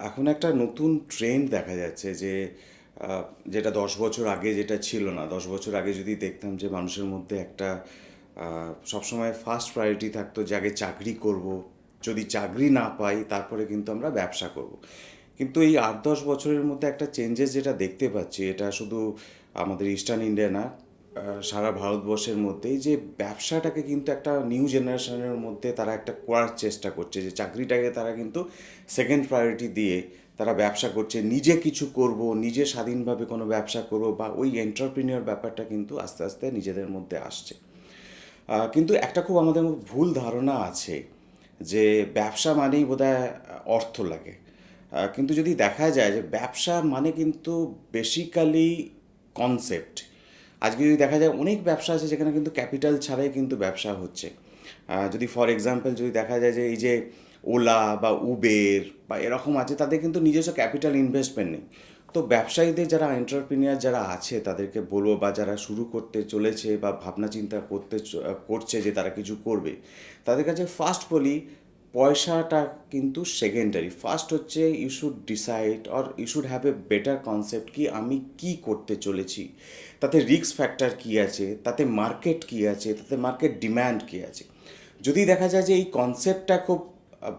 এখন একটা নতুন ট্রেন্ড দেখা যাচ্ছে যে যেটা 10 বছর আগে যেটা ছিল না। 10 বছর আগে যদি দেখতাম যে মানুষের মধ্যে একটা সবসময় ফার্স্ট প্রায়োরিটি থাকতো যে আগে চাকরি করব, যদি চাকরি না পাই তারপরে কিন্তু আমরা ব্যবসা করব। কিন্তু এই 8-10 বছরের মধ্যে একটা চেঞ্জেস যেটা দেখতে পাচ্ছি, এটা শুধু আমাদের ইস্টার্ন ইন্ডিয়া না, সারা ভারতবর্ষের মধ্যেই, যে ব্যবসাটাকে কিন্তু একটা নিউ জেনারেশনের মধ্যে তারা একটা করার চেষ্টা করছে, যে চাকরিটাকে তারা কিন্তু সেকেন্ড প্রায়োরিটি দিয়ে তারা ব্যবসা করছে। নিজে কিছু করব, নিজে স্বাধীনভাবে কোনো ব্যবসা করব, বা ওই এন্টারপ্রিনিয়র ব্যাপারটা কিন্তু আস্তে আস্তে নিজেদের মধ্যে আসছে। কিন্তু একটা খুব আমাদের মধ্যে ভুল ধারণা আছে যে ব্যবসা মানেই বোধহয় অর্থ লাগে। কিন্তু যদি দেখা যায় যে ব্যবসা মানে কিন্তু বেসিক্যালি কনসেপ্ট। আজকে যদি দেখা যায় অনেক ব্যবসা আছে যেখানে কিন্তু ক্যাপিটাল ছাড়াই কিন্তু ব্যবসা হচ্ছে। যদি ফর এক্সাম্পল যদি দেখা যায় যে এই যে ওলা বা উবের বা এরকম আছে, তাদের কিন্তু নিজস্ব ক্যাপিটাল ইনভেস্টমেন্ট নেই। তো ব্যবসায়ীদের যারা এন্টারপ্রিনিয়ার যারা আছে তাদেরকে বলবো, বা যারা শুরু করতে চলেছে বা ভাবনা চিন্তা করছে যে তারা কিছু করবে, তাদের কাছে ফার্স্ট বলি, পয়সাটা কিন্তু সেকেন্ডারি। ফার্স্ট হচ্ছে you should decide or you should have a better concept, কি আমি কি করতে চলেছি, তাতে রিস্ক ফ্যাক্টর কী আছে, তাতে মার্কেট কী আছে, তাতে মার্কেট ডিম্যান্ড কী আছে। যদি দেখা যায় যে এই কনসেপ্টটা খুব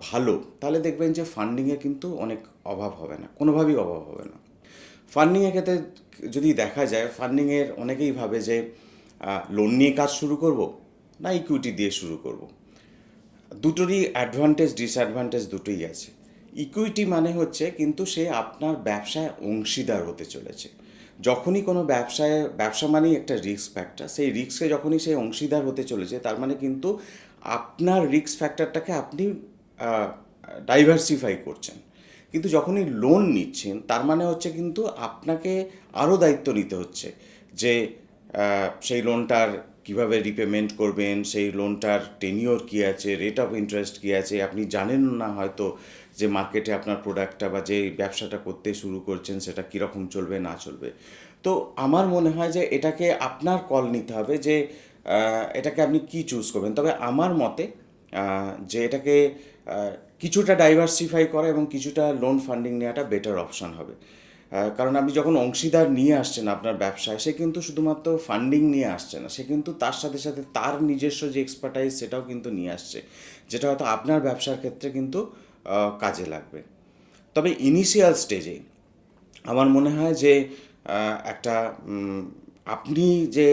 ভালো, তাহলে দেখবেন যে ফান্ডিংয়ের কিন্তু অনেক অভাব হবে না, কোনোভাবেই অভাব হবে না। ফান্ডিংয়ের ক্ষেত্রে যদি দেখা যায়, ফান্ডিংয়ের অনেকেই ভাবে যে লোন নিয়ে কাজ শুরু করব না ইকুইটি দিয়ে শুরু করব। দুটোরই অ্যাডভান্টেজ ডিসঅ্যাডভান্টেজ দুটোই আছে। ইকুইটি মানে হচ্ছে কিন্তু সে আপনার ব্যবসায় অংশীদার হতে চলেছে। যখনই কোনো ব্যবসা মানেই একটা রিস্ক ফ্যাক্টর, সেই রিস্কে যখনই সে অংশীদার হতে চলেছে, তার মানে কিন্তু আপনার রিস্ক ফ্যাক্টরটাকে আপনি ডাইভার্সিফাই করছেন। কিন্তু যখনই লোন নিচ্ছেন, তার মানে হচ্ছে কিন্তু আপনাকে আরও দায়িত্ব নিতে হচ্ছে, যে সেই লোনটার কিভাবে রিপেমেন্ট করবেন, সেই লোনটার টেনিওর কী আছে, রেট অফ ইন্টারেস্ট কী আছে, আপনি জানেন না হয়তো যে মার্কেটে আপনার প্রোডাক্টটা বা যে ব্যবসাটা করতে শুরু করছেন সেটা কীরকম চলবে না চলবে। তো আমার মনে হয় যে এটাকে আপনার কল নিতে হবে, যে এটাকে আপনি কি চুজ করবেন। তবে আমার মতে যে এটাকে কিছুটা ডাইভার্সিফাই করা এবং কিছুটা লোন ফান্ডিং নেওয়াটা বেটার অপশান হবে। কারণ আপনি যখন অংশীদার নিয়ে আসছেন আপনার ব্যবসায়, সে কিন্তু শুধুমাত্র ফান্ডিং নিয়ে আসছে না, সে কিন্তু তার সাথে সাথে তার নিজস্ব যে এক্সপার্টাইজ সেটাও কিন্তু নিয়ে আসছে, যেটা হয়তো আপনার ব্যবসার ক্ষেত্রে কিন্তু কাজে লাগবে। তবে ইনিশিয়াল স্টেজে আমার মনে হয় যে একটা আপনি যে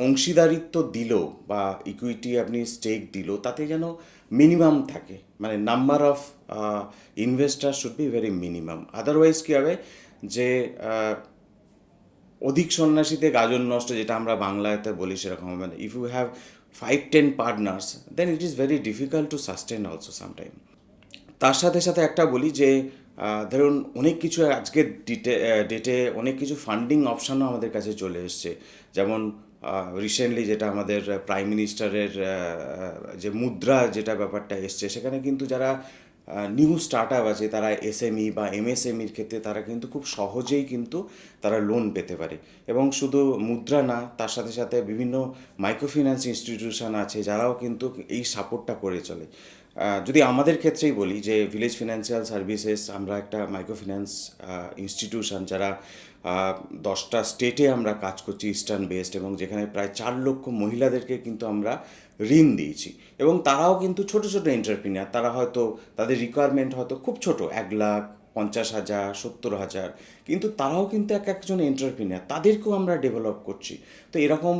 অংশীদারিত্ব দিল বা ইকুইটি আপনি স্টেক দিল, তাতে যেন মিনিমাম থাকে, মানে number of investor should be very minimum. Otherwise কী হবে যে অধিক সন্ন্যাসীতে গাজন নষ্ট, যেটা আমরা বাংলাতে বলি, সেরকম হবে না। If you have 5-10 partners, then it is very difficult to sustain also sometime. তার সাথে সাথে একটা বলি যে ধরুন অনেক কিছু আজকের ডেটে অনেক কিছু ফান্ডিং অপশানও আমাদের কাছে চলে এসছে। যেমন রিসেন্টলি যেটা আমাদের প্রাইম মিনিস্টারের যে মুদ্রা যেটা ব্যাপারটা এসছে, সেখানে কিন্তু যারা নিউ স্টার্ট আপ আছে, তারা এসএমই বা এমএসএমইর ক্ষেত্রে তারা কিন্তু খুব সহজেই কিন্তু তারা লোন পেতে পারে। এবং শুধু মুদ্রা না, তার সাথে সাথে বিভিন্ন মাইক্রোফিন্যান্স ইনস্টিটিউশন আছে যারাও কিন্তু এই সাপোর্টটা করে চলে। যদি আমাদের ক্ষেত্রেই বলি যে ভিলেজ ফিনান্সিয়াল সার্ভিসেস, আমরা একটা মাইক্রোফিন্যান্স ইনস্টিটিউশন, যারা 10টা স্টেটে আমরা কাজ করছি ইস্টার্ন বেসড, এবং যেখানে প্রায় 4 লক্ষ মহিলাদেরকে কিন্তু আমরা ঋণ দিয়েছি। এবং তারাও কিন্তু ছোট ছোট এন্টারপ্রিনিয়ার, তারা হয়তো তাদের রিকোয়ারমেন্ট হয়তো খুব ছোট, 1,50,000, 70,000, কিন্তু তারাও কিন্তু এক একজন এন্টারপ্রিনিয়ার, তাদেরকেও আমরা ডেভেলপ করছি। তো এরকম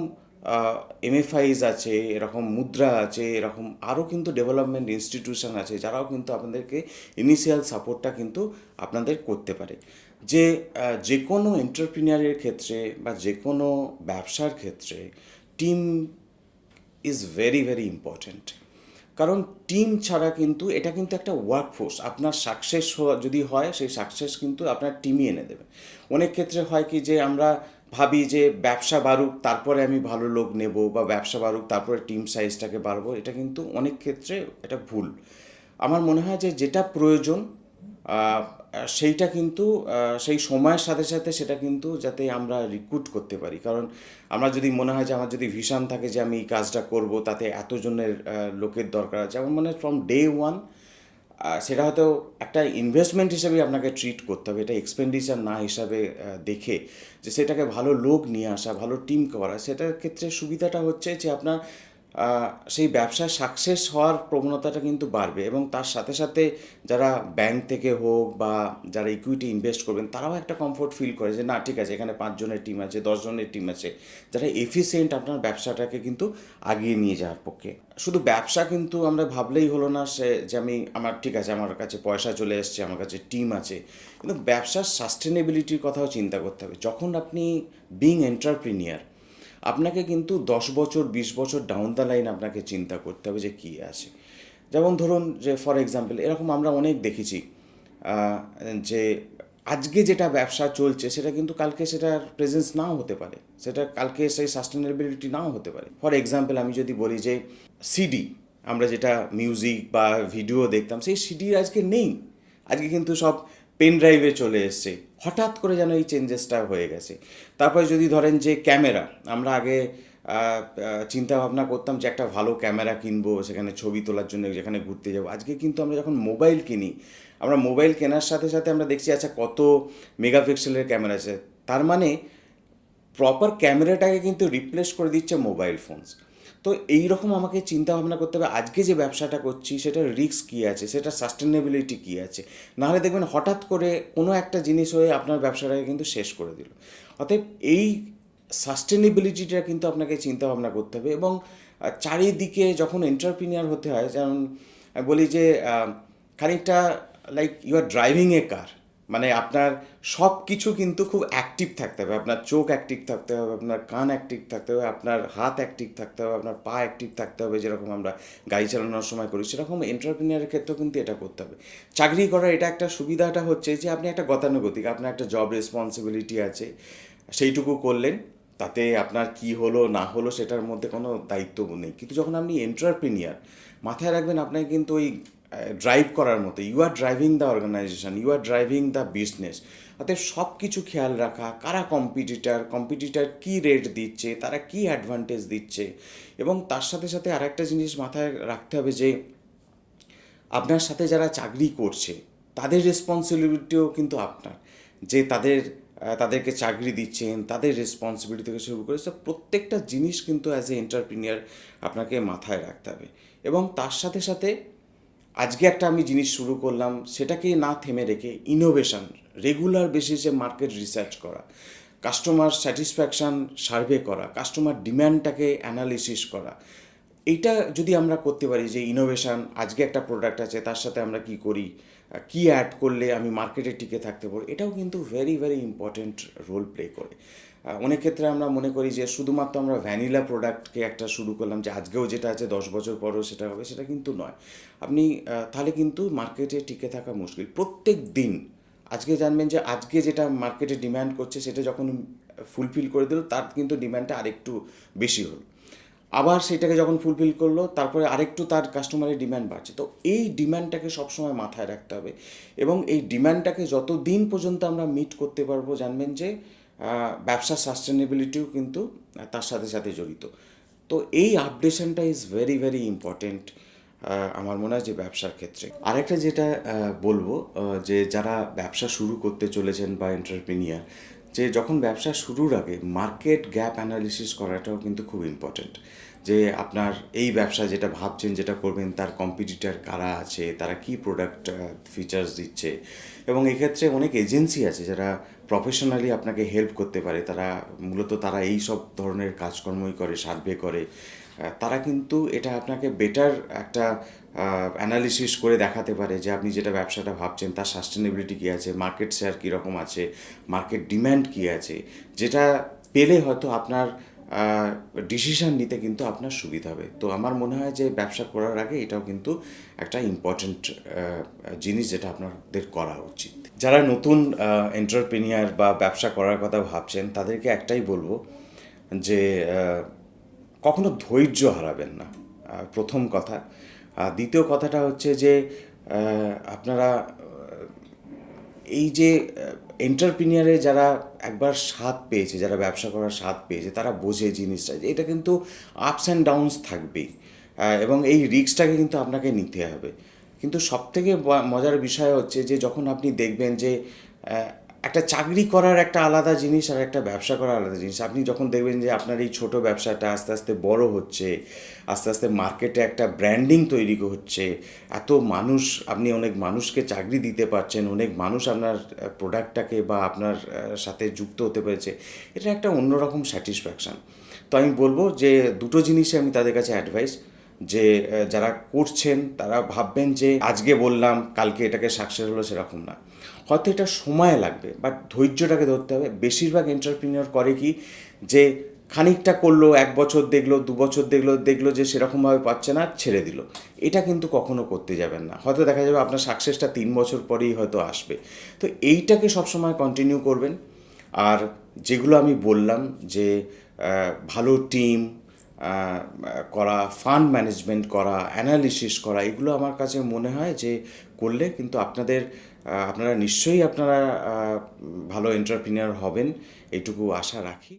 এমএফআইজ আছে, এরকম মুদ্রা আছে, এরকম আরও কিন্তু ডেভেলপমেন্ট ইনস্টিটিউশন আছে, যারাও কিন্তু আপনাদেরকে ইনিশিয়াল সাপোর্টটা কিন্তু আপনাদের করতে পারে। যে কোনো এন্টারপ্রিনিয়ারের ক্ষেত্রে বা যে কোনো ব্যবসার ক্ষেত্রে team is very very important. কারণ টিম ছাড়া কিন্তু এটা কিন্তু একটা ওয়ার্কফোর্স, আপনার সাকসেস যদি হয়, সেই সাকসেস কিন্তু আপনার টিমই এনে দেবে। অনেক ক্ষেত্রে হয় কি যে আমরা ভাবি যে ব্যবসা বাড়ুক তারপরে আমি ভালো লোক নেব, বা ব্যবসা বাড়ুক তারপরে টিম সাইজটাকে বাড়বো, এটা কিন্তু অনেক ক্ষেত্রে এটা ভুল। আমার মনে হয় যে যেটা প্রয়োজন সেইটা কিন্তু সেই সময়ের সাথে সাথে সেটা কিন্তু যাতে আমরা রিক্রুট করতে পারি। কারণ আমরা যদি মনে হয় যে আমার যদি ভিশন থাকে যে আমি এই কাজটা করব, তাতে এতজনের লোকের দরকার আছে, আমার মনে হয় ফ্রম ডে ওয়ান সেটা হয়তো একটা ইনভেস্টমেন্ট হিসেবে আপনাকে ট্রিট করতে হবে, এটা এক্সপেন্ডিচার না হিসাবে দেখে যে সেটাকে ভালো লোক নিয়ে আসা, ভালো টিম করা। সেটার ক্ষেত্রে সুবিধাটা হচ্ছে যে আপনার সেই ব্যবসায় সাকসেস হওয়ার প্রবণতাটা কিন্তু বাড়বে, এবং তার সাথে সাথে যারা ব্যাংক থেকে হোক বা যারা ইকুইটি ইনভেস্ট করবেন তারাও একটা কমফোর্ট ফিল করে যে না ঠিক আছে, এখানে 5 জনের টিম আছে, 10 জনের টিম আছে, যারা এফিসিয়েন্ট আপনার ব্যবসাটাকে কিন্তু আগিয়ে নিয়ে যাওয়ার পক্ষে। শুধু ব্যবসা কিন্তু আমরা ভাবলেই হলো না সে যে আমি আমার ঠিক আছে, আমার কাছে পয়সা চলে এসছে, আমার কাছে টিম আছে, কিন্তু ব্যবসার সাস্টেনেবিলিটির কথাও চিন্তা করতে হবে। যখন আপনি বিং এন্টারপ্রিনিয়ার, আপনাকে কিন্তু 10 বছর 20 বছর ডাউন দ্য লাইন আপনাকে চিন্তা করতে হবে যে কী আছে। যেমন ধরুন যে ফর এক্সাম্পল এরকম আমরা অনেক দেখেছি যে আজকে যেটা ব্যবসা চলছে সেটা কিন্তু কালকে সেটার প্রেজেন্স নাও হতে পারে, সেটা কালকে সেই সাস্টেনেবিলিটি নাও হতে পারে। ফর এক্সাম্পল আমি যদি বলি যে সিডি, আমরা যেটা মিউজিক বা ভিডিও দেখতাম সেই সিডি আজকে নেই, আজকে কিন্তু সব পেন ড্রাইভে চলে এসছে। হঠাৎ করে যেন এই চেঞ্জেসটা হয়ে গেছে। তারপরে যদি ধরেন যে ক্যামেরা, আমরা আগে চিন্তা ভাবনা করতাম যে একটা ভালো ক্যামেরা কিনবো, সেখানে ছবি তোলার জন্য, যেখানে ঘুরতে যাবো। আজকে কিন্তু আমরা যখন মোবাইল কিনি, আমরা মোবাইল কেনার সাথে সাথে আমরা দেখছি আচ্ছা কত মেগাপিক্সেলের ক্যামেরা আছে, তার মানে প্রপার ক্যামেরাটাকে কিন্তু রিপ্লেস করে দিচ্ছে মোবাইল ফোনস। তো এই রকম আমাকে চিন্তা ভাবনা করতে হবে আজকে যে ব্যবসাটা করছি সেটার রিস্ক কী আছে, সেটার সাস্টেনেবিলিটি কী আছে। নাহলে দেখবেন হঠাৎ করে কোনো একটা জিনিস হয়ে আপনার ব্যবসাটাকে কিন্তু শেষ করে দিল। অতএব এই সাস্টেনেবিলিটিটা কিন্তু আপনাকে চিন্তা ভাবনা করতে হবে। এবং চারিদিকে যখন এন্টারপ্রিনিয়ার হতে হয়, যেমন আমি বলি যে খানিকটা লাইক ইউ আর ড্রাইভিং এ কার, মানে আপনার সব কিছু কিন্তু খুব অ্যাক্টিভ থাকতে হবে। আপনার চোখ অ্যাক্টিভ থাকতে হবে, আপনার কান অ্যাক্টিভ থাকতে হবে, আপনার হাত অ্যাক্টিভ থাকতে হবে, আপনার পা অ্যাক্টিভ থাকতে হবে। যেরকম আমরা গাড়ি চালানোর সময় করি, সেরকম এন্টারপ্রিনিয়ারের ক্ষেত্রেও কিন্তু এটা করতে হবে। চাকরি করার এটা একটা সুবিধাটা হচ্ছে যে আপনি একটা গতানুগতিক, আপনার একটা জব রেসপন্সিবিলিটি আছে, সেইটুকু করলেন, তাতে আপনার কি হলো না হলো সেটার মধ্যে কোনো দায়িত্ব নেই। কিন্তু যখন আপনি এন্টারপ্রিনিয়ার, মাথায় রাখবেন আপনাকে কিন্তু ওই ড্রাইভ করার মতো, you are driving the organization, you are driving the business. অর্থাৎ সব কিছু খেয়াল রাখা, কারা কম্পিটিটার কী রেট দিচ্ছে, তারা কী অ্যাডভান্টেজ দিচ্ছে। এবং তার সাথে সাথে আরেকটা জিনিস মাথায় রাখতে হবে যে আপনার সাথে যারা চাকরি করছে তাদের রেসপন্সিবিলিটিও কিন্তু আপনার, যে তাদেরকে চাকরি দিচ্ছেন, তাদের রেসপন্সিবিলিটি থেকে শুরু করে সব প্রত্যেকটা জিনিস কিন্তু অ্যাজ এ এন্টারপ্রিনিয়ার আপনাকে মাথায় রাখতে হবে। এবং তার সাথে সাথে আজকে একটা আমি জিনিস শুরু করলাম, সেটাকে না থেমে রেখে ইনোভেশন, রেগুলার বেসিসে মার্কেট রিসার্চ করা, কাস্টমার স্যাটিসফ্যাকশান সার্ভে করা, কাস্টমার ডিম্যান্ডটাকে অ্যানালিসিস করা। এইটা যদি আমরা করতে পারি যে ইনোভেশন, আজকে একটা প্রোডাক্ট আছে তার সাথে আমরা কি করি, কি অ্যাড করলে আমি মার্কেটে টিকে থাকতে পারি, এটাও কিন্তু very very important role play করে। অনেক ক্ষেত্রে আমরা মনে করি যে শুধুমাত্র আমরা ভ্যানিলা প্রোডাক্টকে একটা শুরু করলাম, যে আজকেও যেটা আছে 10 বছর পরও সেটা হবে, সেটা কিন্তু নয়। আপনি তাহলে কিন্তু মার্কেটে টিকে থাকা মুশকিল। প্রত্যেক দিন আজকে জানবেন যে আজকে যেটা মার্কেটে ডিম্যান্ড করছে সেটা যখন ফুলফিল করে দিল, তার কিন্তু ডিম্যান্ডটা আরেকটু বেশি হলো। আবার সেটাকে যখন ফুলফিল করলো, তারপরে আরেকটু তার কাস্টমারের ডিম্যান্ড বাড়ছে। তো এই ডিম্যান্ডটাকে সবসময় মাথায় রাখতে হবে। এবং এই ডিম্যান্ডটাকে যত দিন পর্যন্ত আমরা মিট করতে পারবো, জানবেন যে ব্যবসার সাস্টেনেবিলিটিও কিন্তু তার সাথে সাথে জড়িত। তো এই আপডেশনটা ইজ ভেরি ভেরি ইম্পর্টেন্ট আমার মনে হয় যে ব্যবসার ক্ষেত্রে। আরেকটা যেটা বলবো, যে যারা ব্যবসা শুরু করতে চলেছেন বা এন্টারপ্রেনিয়ার, যে যখন ব্যবসা শুরুর আগে মার্কেট গ্যাপ অ্যানালিসিস করাটাও কিন্তু খুব ইম্পর্ট্যান্ট। যে আপনার এই ব্যবসা যেটা ভাবছেন, যেটা করবেন, তার কম্পিটিটার কারা আছে, তারা কী প্রোডাক্ট ফিচার্স দিচ্ছে। এবং এক্ষেত্রে অনেক এজেন্সি আছে যারা প্রফেশনালি আপনাকে হেল্প করতে পারে। তারা মূলত তারা এই সব ধরনের কাজকর্মই করে, সার্ভে করে। তারা কিন্তু এটা আপনাকে বেটার একটা অ্যানালিসিস করে দেখাতে পারে যে আপনি যেটা ব্যবসাটা ভাবছেন তার সাস্টেনেবিলিটি কী আছে, মার্কেট শেয়ার কীরকম আছে, মার্কেট ডিম্যান্ড কী আছে, যেটা পেলে হয়তো আপনার ডিসিশান নিতে কিন্তু আপনার সুবিধা হবে। তো আমার মনে হয় যে ব্যবসা করার আগে এটাও কিন্তু একটা ইম্পর্ট্যান্ট জিনিস যেটা আপনাদের করা উচিত। যারা নতুন এন্টারপ্রেনিয়ার বা ব্যবসা করার কথা ভাবছেন তাদেরকে একটাই বলবো যে কখনো ধৈর্য হারাবেন না, প্রথম কথা। দ্বিতীয় কথাটা হচ্ছে যে আপনারা এই যে এন্টারপ্রিনিয়ারে যারা একবার স্বাদ পেয়েছে, যারা ব্যবসা করার স্বাদ পেয়েছে, তারা বোঝে জিনিসটা যে এটা কিন্তু আপস অ্যান্ড ডাউনস থাকবেই। এবং এই রিস্কটাকে কিন্তু আপনাকে নিতে হবে। কিন্তু সবথেকে মজার বিষয় হচ্ছে যে যখন আপনি দেখবেন যে একটা চাকরি করার একটা আলাদা জিনিস আর একটা ব্যবসা করার আলাদা জিনিস। আপনি যখন দেখবেন যে আপনার এই ছোট ব্যবসাটা আস্তে আস্তে বড় হচ্ছে, আস্তে আস্তে মার্কেটে একটা ব্র্যান্ডিং তৈরি হচ্ছে, এত মানুষ, আপনি অনেক মানুষকে চাকরি দিতে পারছেন, অনেক মানুষ আপনার প্রোডাক্টটাকে বা আপনার সাথে যুক্ত হতে পেরেছে, এটা একটা অন্যরকম স্যাটিসফ্যাকশান। তো আমি বলবো যে দুটো জিনিসই আমি তাদের কাছে অ্যাডভাইস, যে যারা করছেন তারা ভাববেন যে আজকে বললাম কালকে এটাকে সাকসেস হলো, সেরকম না। হয়তো এটা সময় লাগবে, বাট ধৈর্যটাকে ধরতে হবে। বেশিরভাগ এন্টারপ্রিনিয়র করে কি, যে খানিকটা করলো, 1 বছর দেখলো, 2 বছর দেখলো, দেখলো যে সেরকমভাবে পাচ্ছে না, ছেড়ে দিল। এটা কিন্তু কখনো করতে যাবেন না। হয়তো দেখা যাবে আপনার সাকসেসটা 3 বছর পরেই হয়তো আসবে। তো এইটাকে সবসময় কন্টিনিউ করবেন। আর যেগুলো আমি বললাম যে ভালো টিম করা, ফান্ড ম্যানেজমেন্ট করা, অ্যানালিসিস করা, এগুলো আমার কাছে মনে হয় যে করলে কিন্তু আপনারা নিশ্চয়ই ভালো এন্টারপ্রিনিয়র হবেন, এইটুকু আশা রাখি।